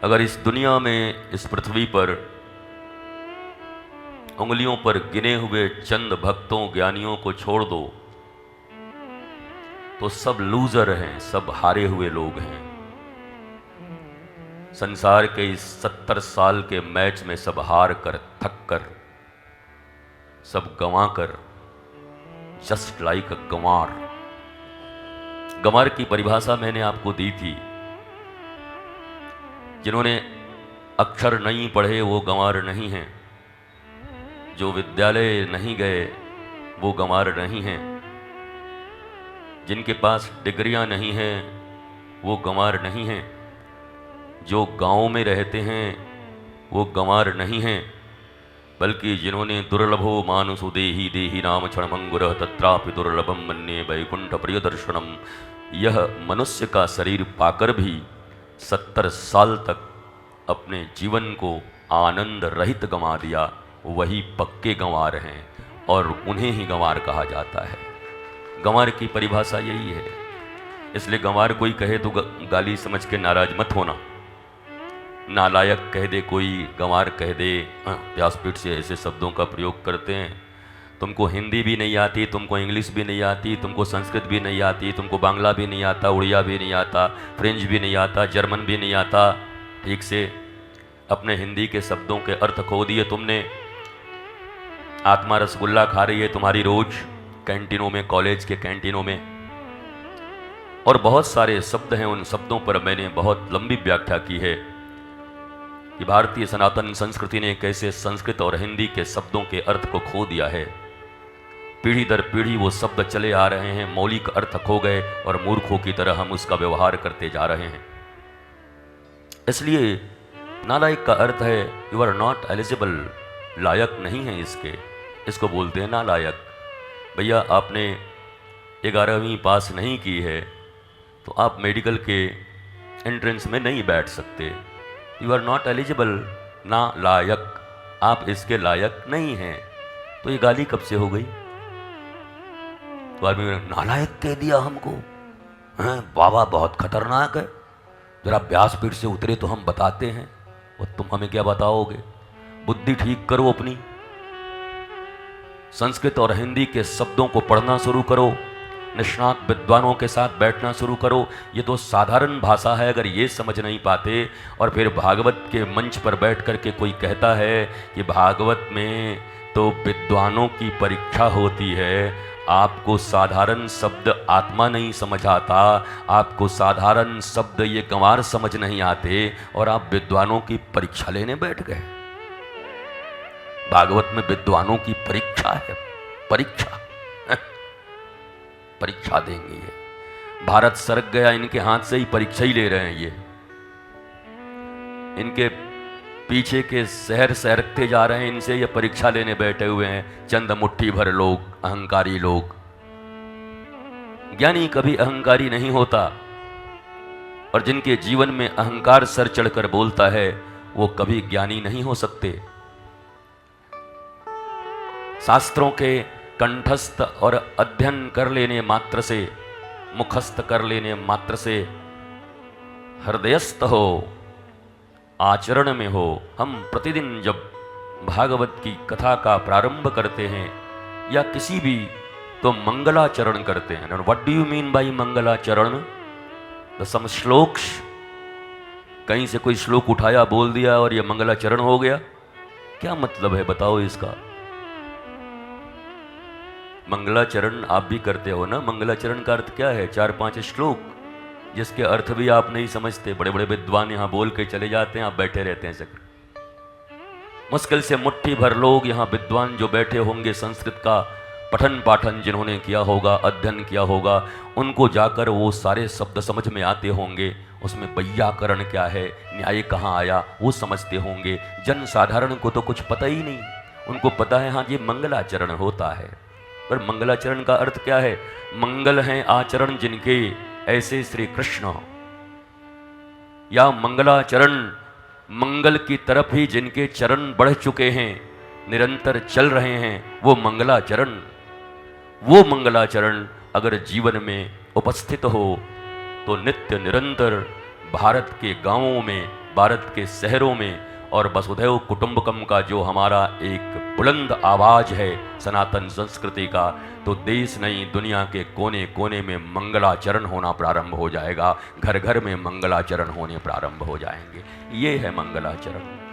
अगर इस दुनिया में, इस पृथ्वी पर उंगलियों पर गिने हुए चंद भक्तों ज्ञानियों को छोड़ दो तो सब लूजर हैं, सब हारे हुए लोग हैं। संसार के इस 70 साल के मैच में सब हार कर, थक कर, सब गंवा कर, जस्ट लाइक अ गंवार। गंवार की परिभाषा मैंने आपको दी थी। जिन्होंने अक्षर नहीं पढ़े वो गंवार नहीं हैं, जो विद्यालय नहीं गए वो गंवार नहीं हैं, जिनके पास डिग्रियां नहीं हैं वो गंवार नहीं हैं, जो गांव में रहते हैं वो गंवार नहीं हैं, बल्कि जिन्होंने दुर्लभो मानुषो देहि देहि नाम क्षणमंगुरः तत्रापि दुर्लभम मन्ये वैकुंठ प्रियदर्शनम, यह मनुष्य का शरीर पाकर भी 70 साल तक अपने जीवन को आनंद रहित गंवा दिया, वही पक्के गंवार हैं और उन्हें ही गंवार कहा जाता है। गंवार की परिभाषा यही है। इसलिए गंवार कोई कहे तो गाली समझ के नाराज मत होना। नालायक कह दे कोई, गंवार कह दे, व्यासपीठ से ऐसे शब्दों का प्रयोग करते हैं। तुमको हिंदी भी नहीं आती, तुमको इंग्लिश भी नहीं आती, तुमको संस्कृत भी नहीं आती, तुमको बांग्ला भी नहीं आता, उड़िया भी नहीं आता, फ्रेंच भी नहीं आता, जर्मन भी नहीं आता, ठीक से अपने हिंदी के शब्दों के अर्थ खो दिए तुमने। आत्मा रसगुल्ला खा रही है तुम्हारी रोज कैंटीनों में, कॉलेज के कैंटीनों में, और बहुत सारे शब्द हैं। उन शब्दों पर मैंने बहुत लंबी व्याख्या की है कि भारतीय सनातन संस्कृति ने कैसे संस्कृत और हिंदी के शब्दों के अर्थ को खो दिया है। पीढ़ी दर पीढ़ी वो शब्द चले आ रहे हैं, मौलिक अर्थ खो गए और मूर्खों की तरह हम उसका व्यवहार करते जा रहे हैं। इसलिए नालायक का अर्थ है यू आर नॉट एलिजिबल, लायक नहीं है इसको बोलते हैं नालायक। भैया आपने 11वीं पास नहीं की है तो आप मेडिकल के एंट्रेंस में नहीं बैठ सकते। यू आर नॉट एलिजिबल, ना लायक, आप इसके लायक नहीं हैं। तो ये गाली कब से हो गई? तो आदमी ने नालायक कह दिया हमको, हैं बाबा बहुत खतरनाक है, जरा व्यासपीठ से उतरे तो हम बताते हैं। और तुम हमें क्या बताओगे? बुद्धि ठीक करो अपनी, संस्कृत और हिंदी के शब्दों को पढ़ना शुरू करो, निष्णात विद्वानों के साथ बैठना शुरू करो। ये तो साधारण भाषा है, अगर ये समझ नहीं पाते और फिर भागवत के मंच पर बैठ कर के कोई कहता है कि भागवत में तो विद्वानों की परीक्षा होती है, आपको साधारण शब्द आत्मा नहीं समझ आता, आपको साधारण शब्द ये गंवार समझ नहीं आते और आप विद्वानों की परीक्षा लेने बैठ गए। भागवत में विद्वानों की परीक्षा है, परीक्षा देंगे ये। भारत सरक गया, इनके हाथ से ही परीक्षा ही ले रहे हैं ये। इनके पीछे के शहर सरकते जा रहे हैं, इनसे ये परीक्षा लेने बैठे हुए हैं चंद मुट्ठी भर लोग, अहंकारी लोग। ज्ञानी कभी अहंकारी नहीं होता, और जिनके जीवन में अहंकार सर चढ़कर बोलता है वो कभी ज्ञानी नहीं हो सकते। शास्त्रों के कंठस्थ और अध्ययन कर लेने मात्र से, मुखस्थ कर लेने मात्र से हृदयस्थ हो, आचरण में हो। हम प्रतिदिन जब भागवत की कथा का प्रारंभ करते हैं या किसी भी, तो मंगलाचरण करते हैं। What do you mean by मंगलाचरण? सम श्लोक्स, कहीं से कोई श्लोक उठाया बोल दिया और ये मंगलाचरण हो गया, क्या मतलब है बताओ इसका? मंगलाचरण आप भी करते हो ना? मंगलाचरण का अर्थ क्या है? 4-5 श्लोक जिसके अर्थ भी आप नहीं समझते। बड़े बड़े विद्वान यहाँ बोल के चले जाते हैं, आप बैठे रहते हैं सकते। मुश्किल से मुट्ठी भर लोग यहाँ विद्वान जो बैठे होंगे, संस्कृत का पठन पाठन जिन्होंने किया होगा, अध्ययन किया होगा, उनको जाकर वो सारे शब्द समझ में आते होंगे। उसमें वैयाकरण क्या है, न्याय कहाँ आया, वो समझते होंगे। जन साधारण को तो कुछ पता ही नहीं, उनको पता है हाँ ये मंगलाचरण होता है। पर मंगलाचरण का अर्थ क्या है? मंगल हैं आचरण जिनके, ऐसे श्री कृष्ण, या मंगलाचरण मंगल की तरफ ही जिनके चरण बढ़ चुके हैं, निरंतर चल रहे हैं, वो मंगलाचरण। वो मंगलाचरण अगर जीवन में उपस्थित हो तो नित्य निरंतर भारत के गांवों में भारत के शहरों में और वसुधैव कुटुंबकम का जो हमारा एक बुलंद आवाज है सनातन संस्कृति का, तो देश नहीं दुनिया के कोने कोने में मंगलाचरण होना प्रारंभ हो जाएगा, घर घर में मंगलाचरण होने प्रारंभ हो जाएंगे। ये है मंगलाचरण।